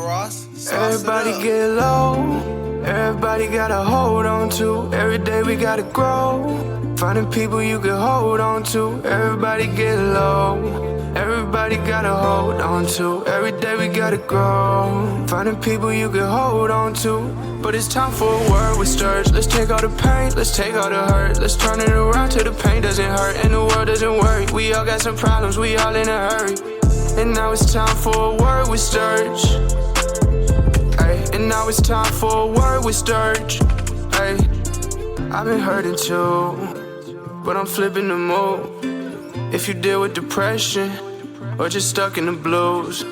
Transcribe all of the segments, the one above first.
Everybody get low, everybody gotta hold on to. Every day we gotta grow, finding people you can hold on to. Everybody get low, everybody gotta hold on to. Every day we gotta grow, finding people you can hold on to. But it's time for a word with Sturgis. Let's take all the pain, let's take all the hurt. Let's turn it around till the pain doesn't hurt and the world doesn't worry. We all got some problems, we all in a hurry. And now it's time for a word with Sturgis. And now it's time for a word with Sturgis. Ay, I've been hurting too, but I'm flipping the mood. If you deal with depression or just stuck in the blues,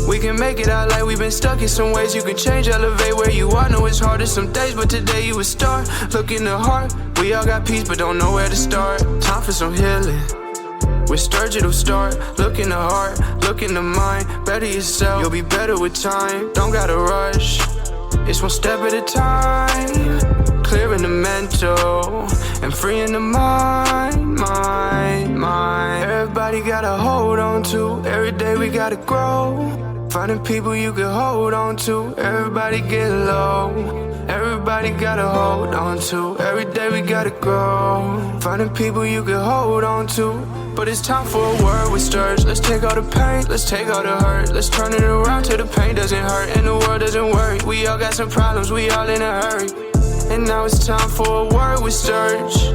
we can make it out like we've been stuck in some ways. You can change, elevate where you are. Know it's harder some days, but today you a star. Look in the heart, we all got peace, but don't know where to start. Time for some healing. With Sturgis it'll start. Look in the heart, look in the mind. Better yourself, you'll be better with time. Don't gotta rush, it's one step at a time. Clearing the mental and freeing the mind. Everybody gotta hold on to. Every day we gotta grow, finding people you can hold on to. Everybody get low, everybody gotta hold on to. Every day we gotta grow, finding people you can hold on to. But it's time for a word with Sturgis. Let's take all the pain, let's take all the hurt. Let's turn it around till the pain doesn't hurt and the world doesn't worry. We all got some problems, we all in a hurry. And now it's time for a word with Sturgis.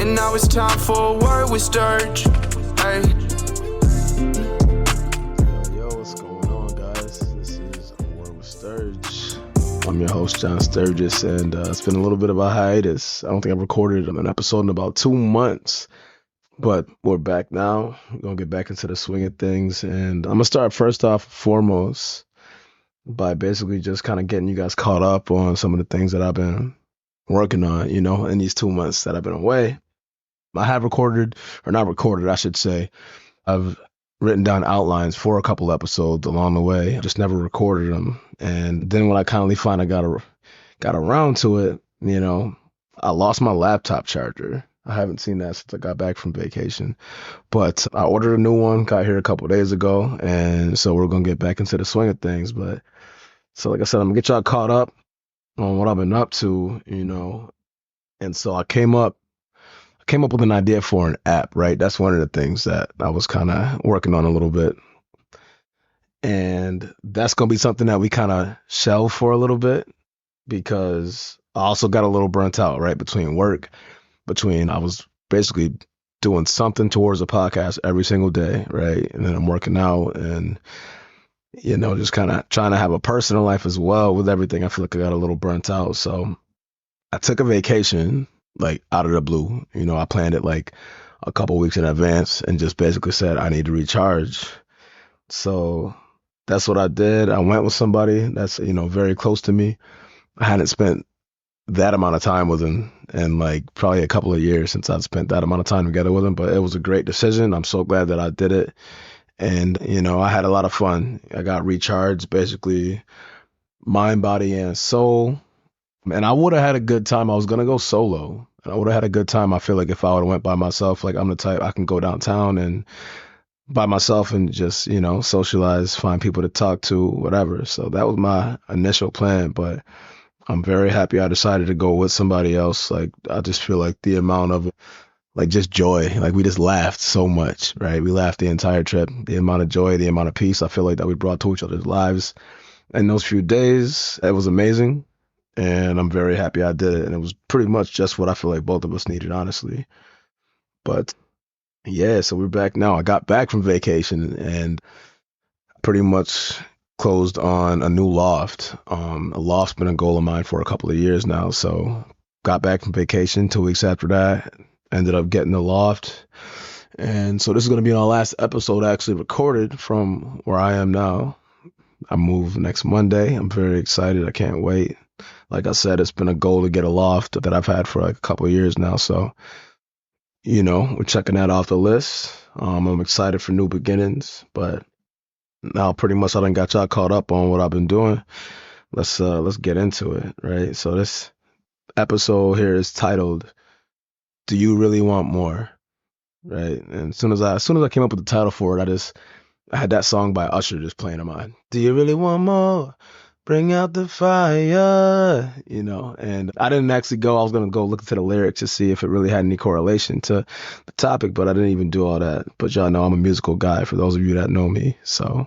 And now it's time for a word with Sturgis. Yo, what's going on, guys? This is A Word with Sturgis. I'm your host, Jon Sturgis, and it's been a little bit of a hiatus. I don't think I've recorded an episode in about 2 months, but we're back now. We're going to get back into the swing of things, and I'm going to start first off foremost by basically just kind of getting you guys caught up on some of the things that I've been working on, in these 2 months that I've been away. I have recorded, or not recorded, I should say. I've written down outlines for a couple episodes along the way. I just never recorded them. And then when I finally got around to it, I lost my laptop charger. I haven't seen that since I got back from vacation. But I ordered a new one, got here a couple of days ago. And so we're going to get back into the swing of things. But so like I said, I'm going to get y'all caught up on what I've been up to, And so I came up with an idea for an app, right? That's one of the things that I was kind of working on a little bit. And that's going to be something that we kind of shelve for a little bit because I also got a little burnt out, right? I was basically doing something towards a podcast every single day, right? And then I'm working out and, just kind of trying to have a personal life as well with everything. I feel like I got a little burnt out. So I took a vacation like out of the blue. I planned it like a couple weeks in advance and just basically said I need to recharge. So that's what I did. I went with somebody that's, very close to me. I hadn't spent that amount of time with him in like probably a couple of years since I'd spent that amount of time together with him, but it was a great decision. I'm so glad that I did it. And, I had a lot of fun. I got recharged, basically mind, body, and soul. And I would have had a good time. I was going to go solo. And I would have had a good time. I feel like if I would have went by myself, like I'm the type, I can go downtown and by myself and just, socialize, find people to talk to, whatever. So that was my initial plan. But I'm very happy I decided to go with somebody else. Like, I just feel like the amount of like just joy, like we just laughed so much, right? We laughed the entire trip, the amount of joy, the amount of peace I feel like that we brought to each other's lives. And those few days, it was amazing. And I'm very happy I did it. And it was pretty much just what I feel like both of us needed, honestly. But yeah, so we're back now. I got back from vacation and pretty much closed on a new loft. A loft's been a goal of mine for a couple of years now. So got back from vacation 2 weeks after that, ended up getting the loft. And so this is going to be our last episode actually recorded from where I am now. I move next Monday. I'm very excited. I can't wait. Like I said, it's been a goal to get a loft that I've had for like a couple of years now. So, we're checking that off the list. I'm excited for new beginnings, but now pretty much I done got y'all caught up on what I've been doing. Let's get into it, right? So this episode here is titled, "Do You Really Want More?" Right? And as soon as I came up with the title for it, I had that song by Usher just playing in mind. Do you really want more? Bring out the fire, and I didn't actually I was going to go look into the lyrics to see if it really had any correlation to the topic, but I didn't even do all that. But y'all know I'm a musical guy for those of you that know me. So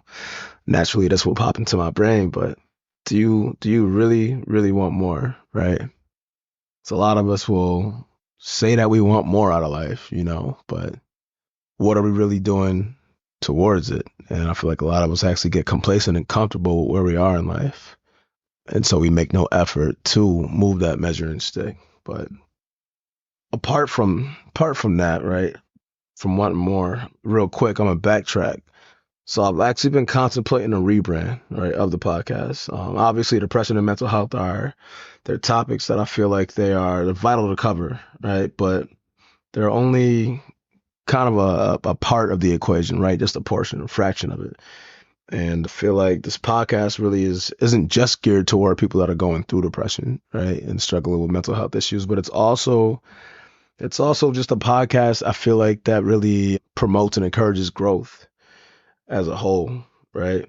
naturally that's what popped into my brain. But do you really, really want more, right? So a lot of us will say that we want more out of life, but what are we really doing towards it? And I feel like a lot of us actually get complacent and comfortable with where we are in life. And so we make no effort to move that measuring stick. But apart from that, right, from wanting more, real quick, I'm going to backtrack. So I've actually been contemplating a rebrand, right, of the podcast. Obviously, depression and mental health they're topics that I feel like they're vital to cover, right? But they're only kind of a part of the equation, right? Just a fraction of it. And I feel like this podcast really isn't just geared toward people that are going through depression, right, and struggling with mental health issues, but it's also just a podcast I feel like that really promotes and encourages growth as a whole, right?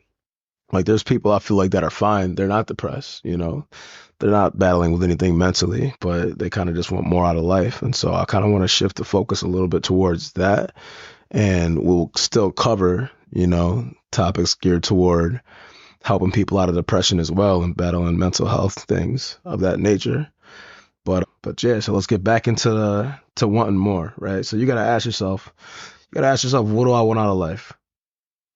Like there's people I feel like that are fine. They're not depressed, they're not battling with anything mentally, but they kind of just want more out of life. And so I kind of want to shift the focus a little bit towards that. And we'll still cover, topics geared toward helping people out of depression as well and battling mental health things of that nature. But yeah, so let's get back into to wanting more, right? So you gotta ask yourself, what do I want out of life?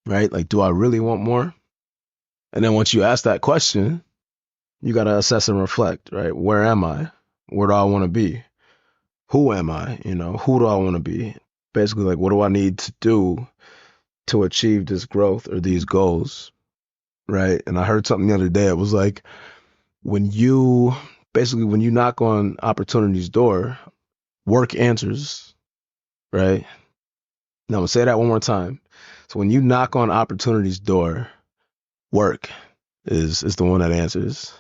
Right? Like, do I really want more? And then once you ask that question, you got to assess and reflect, right? Where am I? Where do I want to be? Who am I? Who do I want to be? Basically, like, what do I need to do to achieve this growth or these goals, right? And I heard something the other day. It was like, when you knock on opportunity's door, work answers, right? Now I'm going to say that one more time. So when you knock on opportunity's door, work is the one that answers.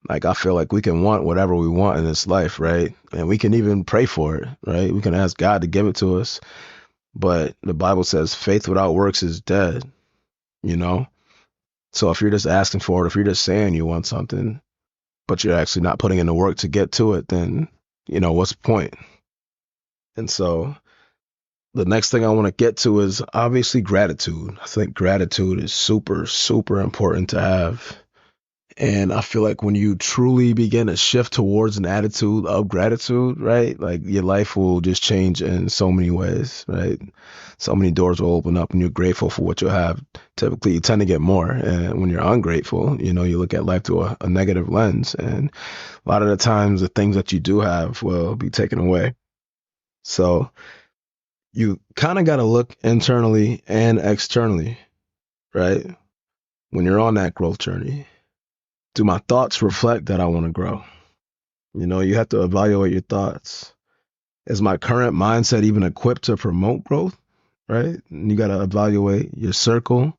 Like, I feel like we can want whatever we want in this life, right? And we can even pray for it, right? We can ask God to give it to us. But the Bible says faith without works is dead, So if you're just asking for it, if you're just saying you want something, but you're actually not putting in the work to get to it, then, what's the point? And so the next thing I want to get to is obviously gratitude. I think gratitude is super, super important to have. And I feel like when you truly begin to shift towards an attitude of gratitude, right, like your life will just change in so many ways, right? So many doors will open up and you're grateful for what you have. Typically, you tend to get more. And when you're ungrateful, you look at life through a negative lens. And a lot of the times, the things that you do have will be taken away. So you kind of got to look internally and externally, right? When you're on that growth journey. Do my thoughts reflect that I want to grow? You have to evaluate your thoughts. Is my current mindset even equipped to promote growth? Right? And you got to evaluate your circle.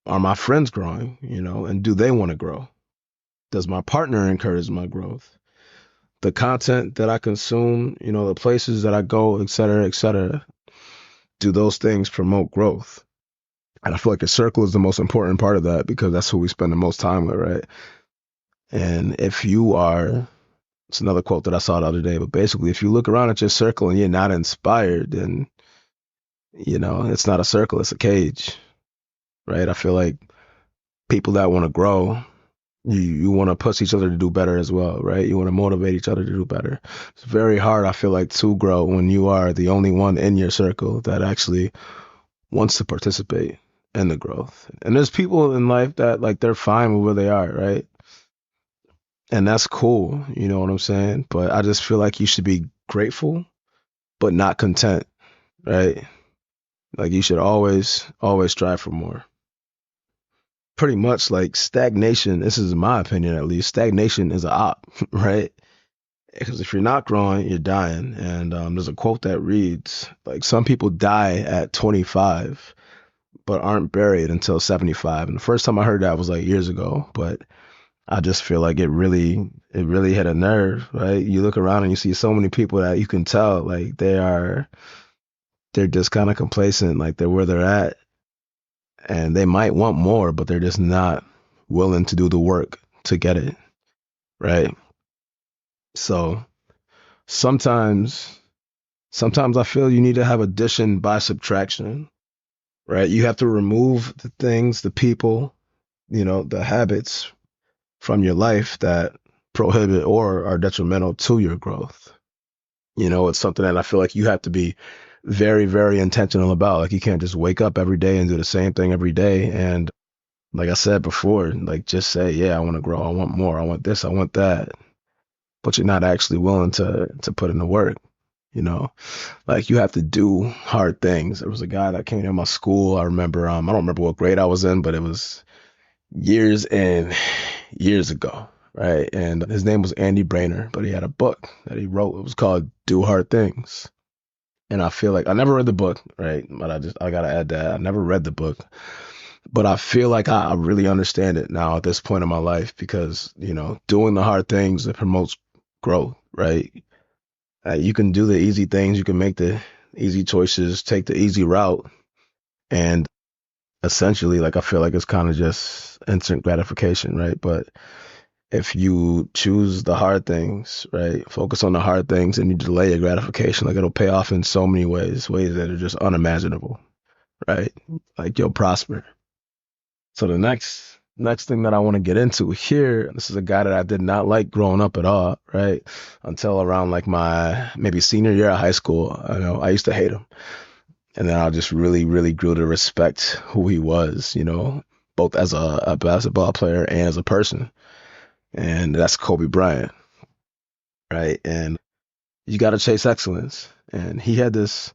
Are my friends growing? And do they want to grow? Does my partner encourage my growth? The content that I consume, the places that I go, et cetera, do those things promote growth? And I feel like a circle is the most important part of that because that's who we spend the most time with, right? And if you are, it's another quote that I saw the other day, but basically, if you look around at your circle and you're not inspired, then, it's not a circle, it's a cage, right? I feel like people that want to grow, you want to push each other to do better as well, right? You want to motivate each other to do better. It's very hard, I feel like, to grow when you are the only one in your circle that actually wants to participate in the growth. And there's people in life that, like, they're fine with where they are, right? And that's cool, you know what I'm saying? But I just feel like you should be grateful, but not content, right? Like, you should always strive for more. Pretty much, like, stagnation, this is my opinion at least, stagnation is a op, right? Because if you're not growing, you're dying. And there's a quote that reads, like, some people die at 25, but aren't buried until 75. And the first time I heard that was like years ago, but I just feel like it really hit a nerve, right? You look around and you see so many people that you can tell, like, they're just kind of complacent, like they're where they're at. and they might want more, but they're just not willing to do the work to get it, right? So sometimes, sometimes I feel you need to have addition by subtraction, right? You have to remove the things, the people, the habits from your life that prohibit or are detrimental to your growth. It's something that I feel like you have to be very, very intentional about. Like you can't just wake up every day and do the same thing every day. And like I said before, like just say, yeah, I want to grow. I want more. I want this. I want that. But you're not actually willing to put in the work. Like you have to do hard things. There was a guy that came to my school. I remember, I don't remember what grade I was in, but it was years and years ago. Right. And his name was Andy Brainer, but he had a book that he wrote. It was called Do Hard Things. And I feel like I never read the book, right? But I got to add that. I never read the book, but I feel like I really understand it now at this point in my life because, doing the hard things that promotes growth, right? You can do the easy things. You can make the easy choices, take the easy route. And essentially, like, I feel like it's kind of just instant gratification, right? But if you choose the hard things, right, focus on the hard things and you delay your gratification, like it'll pay off in so many ways that are just unimaginable, right? Like you'll prosper. So the next thing that I want to get into here, this is a guy that I did not like growing up at all, right? Until around like my maybe senior year of high school. I used to hate him. And then I just really, really grew to respect who he was, both as a basketball player and as a person. And that's Kobe Bryant, right? And you got to chase excellence. And he had this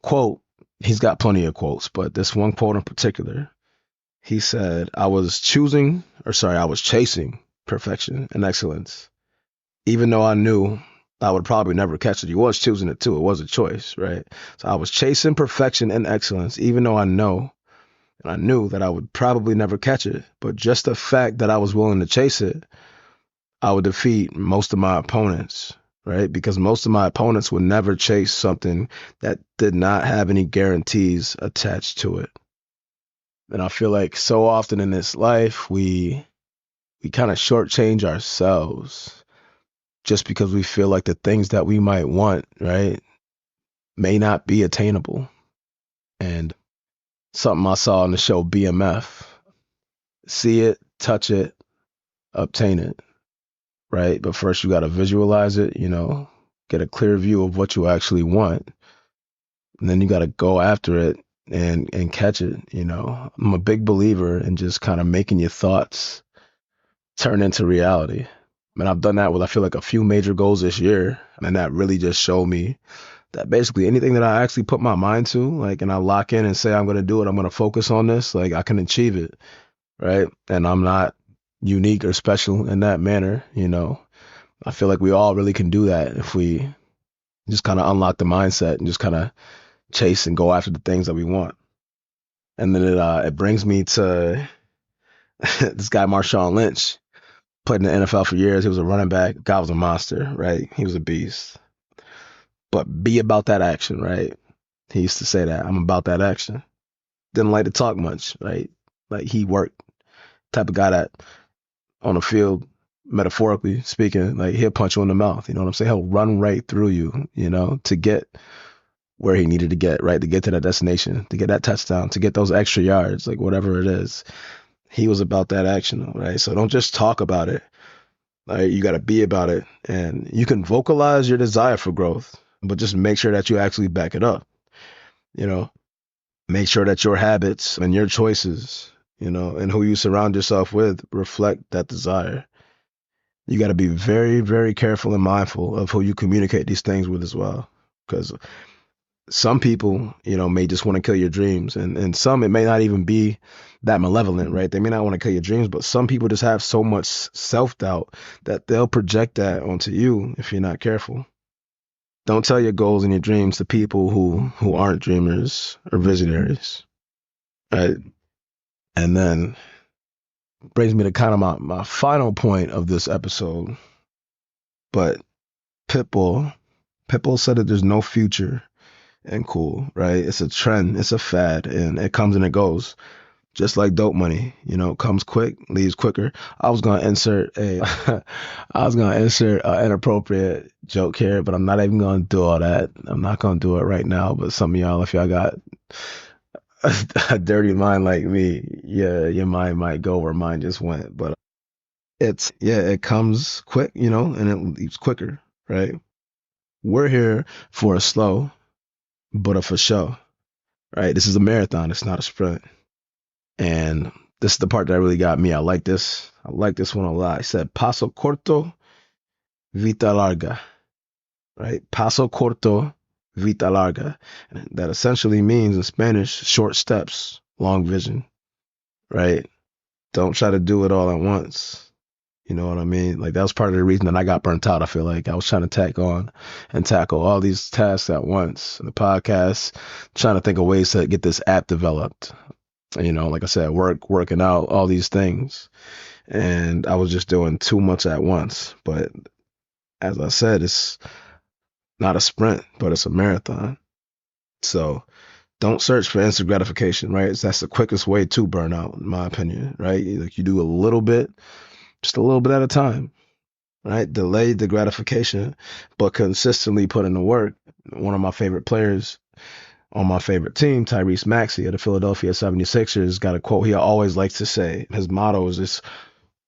quote. He's got plenty of quotes, but this one quote in particular, he said, I was chasing perfection and excellence, even though I knew I would probably never catch it. He was choosing it too. It was a choice, right? So I was chasing perfection and excellence, even though I knew that I would probably never catch it. But just the fact that I was willing to chase it, I would defeat most of my opponents, right? Because most of my opponents would never chase something that did not have any guarantees attached to it. And I feel like so often in this life, we kind of shortchange ourselves just because we feel like the things that we might want, right, may not be attainable. And something I saw on the show BMF, see it, touch it, obtain it, right? But first you got to visualize it, get a clear view of what you actually want. And then you got to go after it and catch it, I'm a big believer in just kind of making your thoughts turn into reality. And I've done that with, I feel like, a few major goals this year. And that really just showed me that basically anything that I actually put my mind to, like, and I lock in and say, I'm going to do it, I'm going to focus on this, like, I can achieve it, right? And I'm not unique or special in that manner, I feel like we all really can do that if we just kind of unlock the mindset and just kind of chase and go after the things that we want. And then it brings me to this guy, Marshawn Lynch. Played in the NFL for years. He was a running back. Guy was a monster, right? He was a beast. But be about that action, right? He used to say that. I'm about that action. Didn't like to talk much, right? Like he worked. Type of guy that on the field, metaphorically speaking, like he'll punch you in the mouth. You know what I'm saying? He'll run right through you, to get where he needed to get, right? To get to that destination, to get that touchdown, to get those extra yards, like whatever it is. He was about that action, right? So don't just talk about it. Right? You got to be about it. And you can vocalize your desire for growth, but just make sure that you actually back it up. Make sure that your habits and your choices, and who you surround yourself with reflect that desire. You got to be very, very careful and mindful of who you communicate these things with as well. Because some people, may just want to kill your dreams. And some, it may not even be that malevolent, right? They may not want to kill your dreams, but some people just have so much self-doubt that they'll project that onto you if you're not careful. Don't tell your goals and your dreams to people who aren't dreamers or visionaries, right? And then brings me to kind of my final point of this episode. But Pitbull said that there's no future and cool, right? It's a trend, it's a fad, and it comes and it goes. just like dope money, comes quick, leaves quicker. I was gonna insert a, I was gonna insert an inappropriate joke here, but I'm not even gonna do all that. I'm not gonna do it right now. But some of y'all, if y'all got a dirty mind like me, yeah, your mind might go where mine just went. But it comes quick, and it leaves quicker, right? We're here for a slow, but a for show, right? This is a marathon. It's not a sprint. And this is the part that really got me. I like this. I like this one a lot. I said, paso corto, vita larga, right? Paso corto, vita larga. And that essentially means in Spanish, short steps, long vision, right? Don't try to do it all at once. You know what I mean? Like, that was part of the reason that I got burnt out. I feel like I was trying to tack on and tackle all these tasks at once. The podcast, trying to think of ways to get this app developed. Like I said, working out, all these things. And I was just doing too much at once. But as I said, it's not a sprint, but it's a marathon. So don't search for instant gratification, right? That's the quickest way to burnout, in my opinion, right? Like, you do a little bit, just a little bit at a time, right? Delay the gratification, but consistently put in the work. One of my favorite players on my favorite team, Tyrese Maxey of the Philadelphia 76ers, got a quote he always likes to say. His motto is just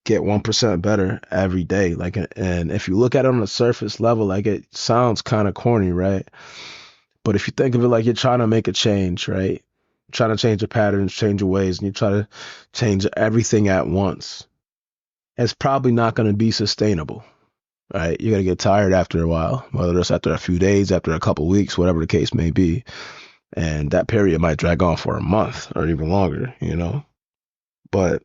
get 1% better every day. Like, and if you look at it on the surface level, like, it sounds kind of corny, right? But if you think of it like you're trying to make a change, right? Trying to change your patterns, change your ways, and you try to change everything at once, it's probably not going to be sustainable, right? You're going to get tired after a while, whether it's after a few days, after a couple of weeks, whatever the case may be. And that period might drag on for a month or even longer, But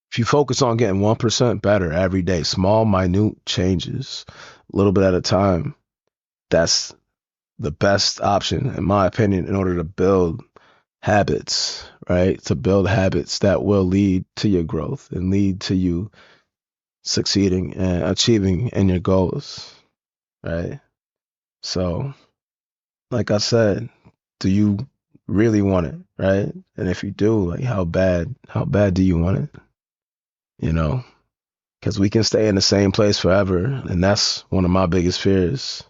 if you focus on getting 1% better every day, small, minute changes, a little bit at a time, that's the best option, in my opinion, in order to build habits, right? To build habits that will lead to your growth and lead to you succeeding and achieving in your goals, right? So, like I said, do you really want it, right? And if you do, like, how bad do you want it? Because we can stay in the same place forever, and that's one of my biggest fears,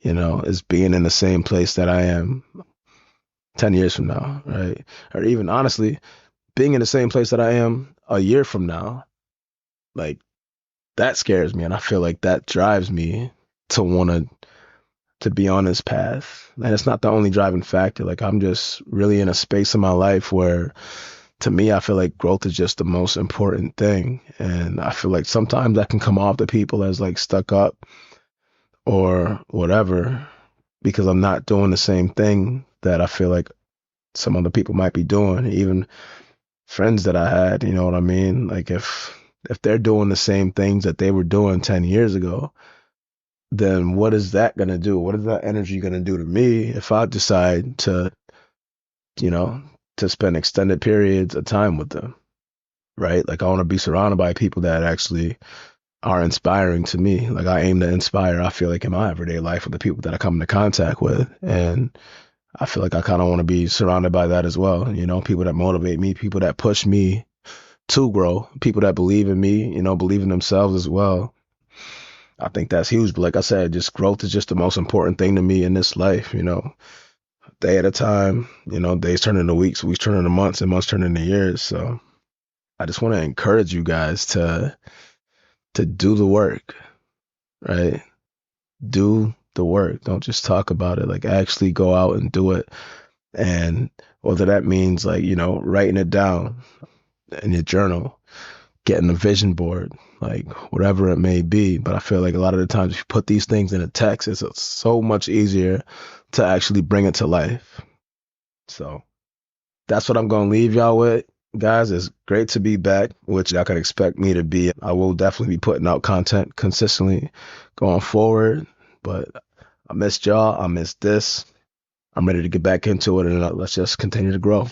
is being in the same place that I am 10 years from now, right? Or even, honestly, being in the same place that I am a year from now. Like, that scares me, and I feel like that drives me to want to be on this path. And it's not the only driving factor. Like, I'm just really in a space in my life where, to me, I feel like growth is just the most important thing. And I feel like sometimes that can come off to people as like stuck up or whatever, because I'm not doing the same thing that I feel like some other people might be doing. Even friends that I had, you know what I mean? Like, if they're doing the same things that they were doing 10 years ago, then what is that going to do? What is that energy going to do to me if I decide to, to spend extended periods of time with them, right? Like, I want to be surrounded by people that actually are inspiring to me. Like, I aim to inspire, I feel like, in my everyday life with the people that I come into contact with. And I feel like I kind of want to be surrounded by that as well. People that motivate me, people that push me to grow, people that believe in me, believe in themselves as well. I think that's huge. But like I said, just growth is just the most important thing to me in this life, day at a time, days turn into weeks, weeks turn into months, and months turn into years. So I just want to encourage you guys to do the work, right? Do the work. Don't just talk about it. Like, actually go out and do it. And whether that means, like, writing it down in your journal, getting a vision board, like, whatever it may be. But I feel like a lot of the times if you put these things in a text, it's so much easier to actually bring it to life. So that's what I'm going to leave y'all with. Guys, it's great to be back, which y'all can expect me to be. I will definitely be putting out content consistently going forward. But I missed y'all. I missed this. I'm ready to get back into it, and let's just continue to grow.